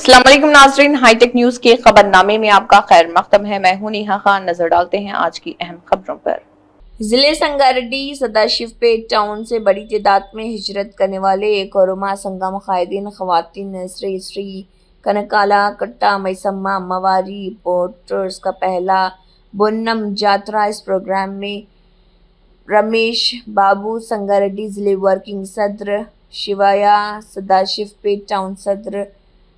अस्सलाम वालेकुम नाज़रीन, हाईटेक न्यूज के खबरनामे में आपका खैर मकदम है। मैं हूं नेहा खान। नजर डालते हैं आज की अहम खबरों पर। जिले संगारेड्डी सदाशिवपेट टाउन से बड़ी तादाद में हिजरत करने वाले कोरोमा संगम कायदीन खवातीन श्री श्री कनकाला कट्टा मैसम्मा अम्मावारी पोर्टर्स का पहला बोन्नम जात्रा। इस प्रोग्राम में रमेश बाबू संगारेड्डी जिले वर्किंग सदर, शिवाया सदाशिवपेट टाउन सदर,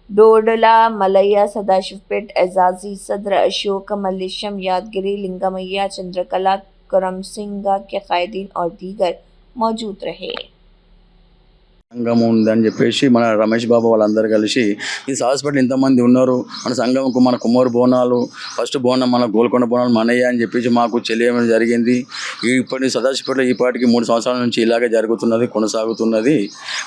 डोडला मलैया सदाशिवपेट एजाजी सदर, अशोक मल्लेशम यादगिरी लिंगमैया चंद्रकला करम सिंह के कायदीन और दीगर मौजूद रहे। సంఘం ఉందని చెప్పేసి మన రమేష్ బాబు వాళ్ళందరూ కలిసి ఈ హాస్పిటల్ ఇంతమంది ఉన్నారు, మన సంఘంకు మన కుమ్మరి బోనాలు ఫస్ట్ బోనం మన గోల్కొండ బోనాలు మనయ్య అని చెప్పేసి మాకు తెలియడం జరిగింది. ఇప్పటి సదాశివపేట ఈ పాటికి 3 సంవత్సరాల నుంచి ఇలాగే జరుగుతున్నది, కొనసాగుతున్నది.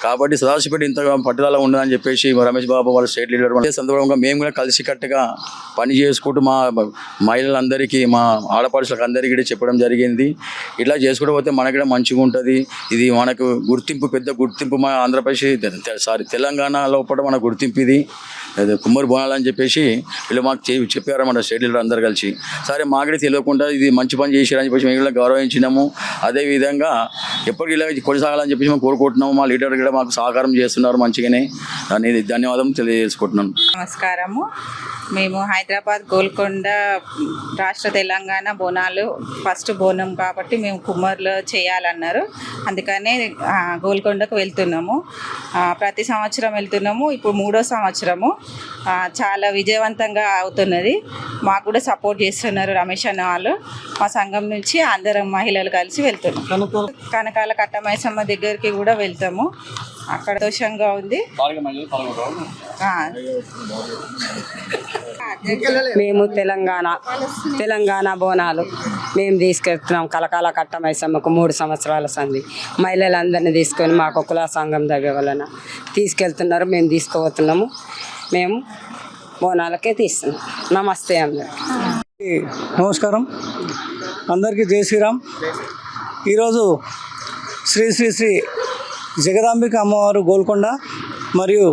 కాబట్టి సదాశివపేట ఇంత పట్టుదల ఉండదని చెప్పేసి రమేష్ బాబు వాళ్ళ స్టేట్ లీడర్ సందర్భంగా మేము కూడా కలిసికట్టుగా పని చేసుకుంటూ మా మహిళలందరికీ మా ఆడపడుచులకు అందరికీ కూడా చెప్పడం జరిగింది. ఇట్లా చేసుకుంటూ పోతే మనకి కూడా మంచిగా ఉంటుంది. ఇది మనకు గుర్తింపు, పెద్ద గుర్తింపు. మా ఆంధ్రప్రదేశ్ తెలంగాణ లోపల మన గుర్తింపు ఇది కుమ్మరి బోనాలు అని చెప్పేసి వీళ్ళు మాకు చెప్పారన్నమాట స్టేట్ లీడర్ అందరు కలిసి. సరే మాకు తెలియకుండా ఇది మంచి పని చేశారని చెప్పేసి మేము గౌరవించినాము. అదేవిధంగా ఎప్పటికీ ఇలా కొనసాగాలని చెప్పేసి మేము కోరుకుంటున్నాము. మా లీడర్ కూడా మాకు సహకారం చేస్తున్నారు మంచిగానే. దాన్ని ధన్యవాదం తెలియజేసుకుంటున్నాను. నమస్కారము. మేము హైదరాబాద్ గోల్కొండ రాష్ట్ర తెలంగాణ బోనాలు ఫస్ట్ బోనం కాబట్టి మేము కుమ్మర్లో చేయాలన్నారు. అందుకనే గోల్కొండకు వెళ్తున్నాము. ప్రతి సంవత్సరం వెళ్తున్నాము. ఇప్పుడు 3వ సంవత్సరము. చాలా విజయవంతంగా అవుతున్నది. మాకు కూడా సపోర్ట్ చేస్తున్నారు రమేష్ అన్న వాళ్ళు. మా సంఘం నుంచి అందరం మహిళలు కలిసి వెళ్తున్నాం. కనకాల కట్టమైసమ్మ దగ్గరికి కూడా వెళ్తాము. అక్కడ దోషంగా ఉంది. మేము తెలంగాణ బోనాలు మేము తీసుకెళ్తున్నాం. కలకాల కట్టమైసమ్మకు 3 సంవత్సరాల సంది మహిళలందరినీ తీసుకొని మాకు కుల సంఘం దగ్గర వలన తీసుకెళ్తున్నారు. మేము తీసుకుపోతున్నాము. మేము బోనాలకే తీస్తున్నాం. నమస్తే అందరికీ. నమస్కారం అందరికీ. జై శ్రీరామ్. ఈరోజు శ్రీ శ్రీ శ్రీ జగదాంబిక అమ్మవారు గోల్కొండ మరియు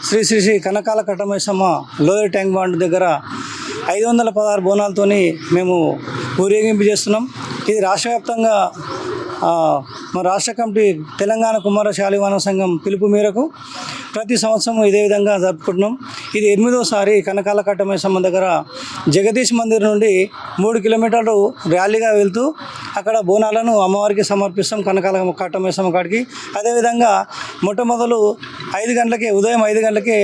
Sri Sri Sri Kanakala Kattamaisamma lower tank bund దగ్గర 516 బోనాలతో మేము ఊరేగింపు చేస్తున్నాం. ఇది రాష్ట్ర వ్యాప్తంగా మా రాష్ట్ర కమిటీ తెలంగాణ కుమార శాలివాన సంఘం పిలుపు మేరకు ప్రతి సంవత్సరం ఇదే విధంగా జరుపుకుంటున్నాం. ఇది 8వసారి కనకాల కట్టమైసమ్మ దగ్గర జగదీష్ మందిర్ నుండి 3 కిలోమీటర్లు ర్యాలీగా వెళ్తూ అక్కడ బోనాలను అమ్మవారికి సమర్పిస్తాం కనకాల కట్టమైసమ్మ కాడికి. అదేవిధంగా మొట్టమొదలు 5 గంటలకే, ఉదయం 5 గంటలకే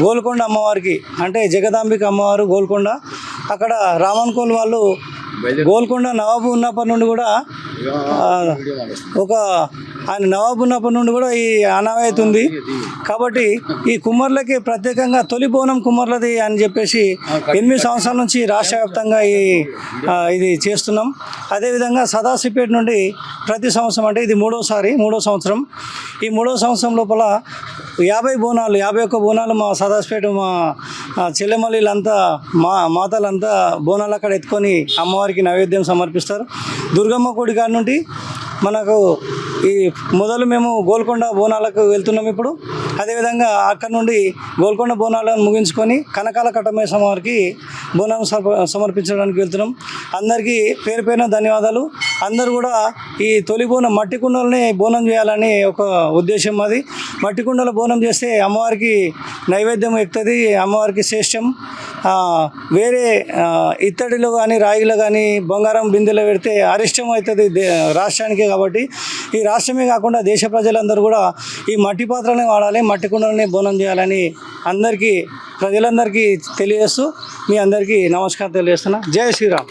గోల్కొండ అమ్మవారికి, అంటే జగదాంబిక అమ్మవారు గోల్కొండ, అక్కడ రామన్కోల్ వాళ్ళు గోల్కొండ నవాబు ఉన్నప్పటి నుండి కూడా ఆయన నవాబు ఉన్నప్పటి నుండి కూడా ఈ ఆనవాయితీ ఉంది. కాబట్టి ఈ కుమ్మర్లకి ప్రత్యేకంగా తొలి బోనం కుమ్మర్లది అని చెప్పేసి 8 సంవత్సరాల నుంచి రాష్ట్ర వ్యాప్తంగా ఇది చేస్తున్నాం. అదేవిధంగా సదాశివపేట నుండి ప్రతి సంవత్సరం, అంటే ఇది 3వ సంవత్సరం. ఈ 3వ సంవత్సరం లోపల 51 బోనాలు మా సదాశివపేట మా చెల్లెమల్లిలంతా మాతలంతా బోనాలు అక్కడ ఎత్తుకొని అమ్మవారికి నైవేద్యం సమర్పిస్తారు. దుర్గమ్మ గుడి కాడ నుండి మనకు ఈ మొదలు మేము గోల్కొండ బోనాలకు వెళ్తున్నాం ఇప్పుడు. అదేవిధంగా అక్కడ నుండి గోల్కొండ బోనాలను ముగించుకొని కనకాల కట్టమైసమ్మ వారికి బోనం సమర్పించడానికి వెళ్తున్నాం. అందరికీ పేరు పేరున ధన్యవాదాలు. అందరూ కూడా ఈ తొలి బోనం మట్టి కుండలనే బోనం చేయాలని ఒక ఉద్దేశం అది. మట్టి కుండలో బోనం చేస్తే అమ్మవారికి నైవేద్యం ఎక్కుతుంది, అమ్మవారికి శ్రేష్టం. వేరే ఇత్తడిలో కానీ రాయిలో కానీ బంగారం బిందెలో పెడితే అరిష్టం అవుతుంది రాష్ట్రానికే. కాబట్టి ఈ రాష్ట్రమే కాకుండా దేశ ప్రజలందరూ కూడా ఈ మట్టి పాత్రలనే వాడాలి, మట్టి కుండలనే బోనం చేయాలని ప్రజలందరికీ తెలియజేస్తూ మీ అందరికీ నమస్కారం తెలియజేస్తున్నా. జై శ్రీరామ్.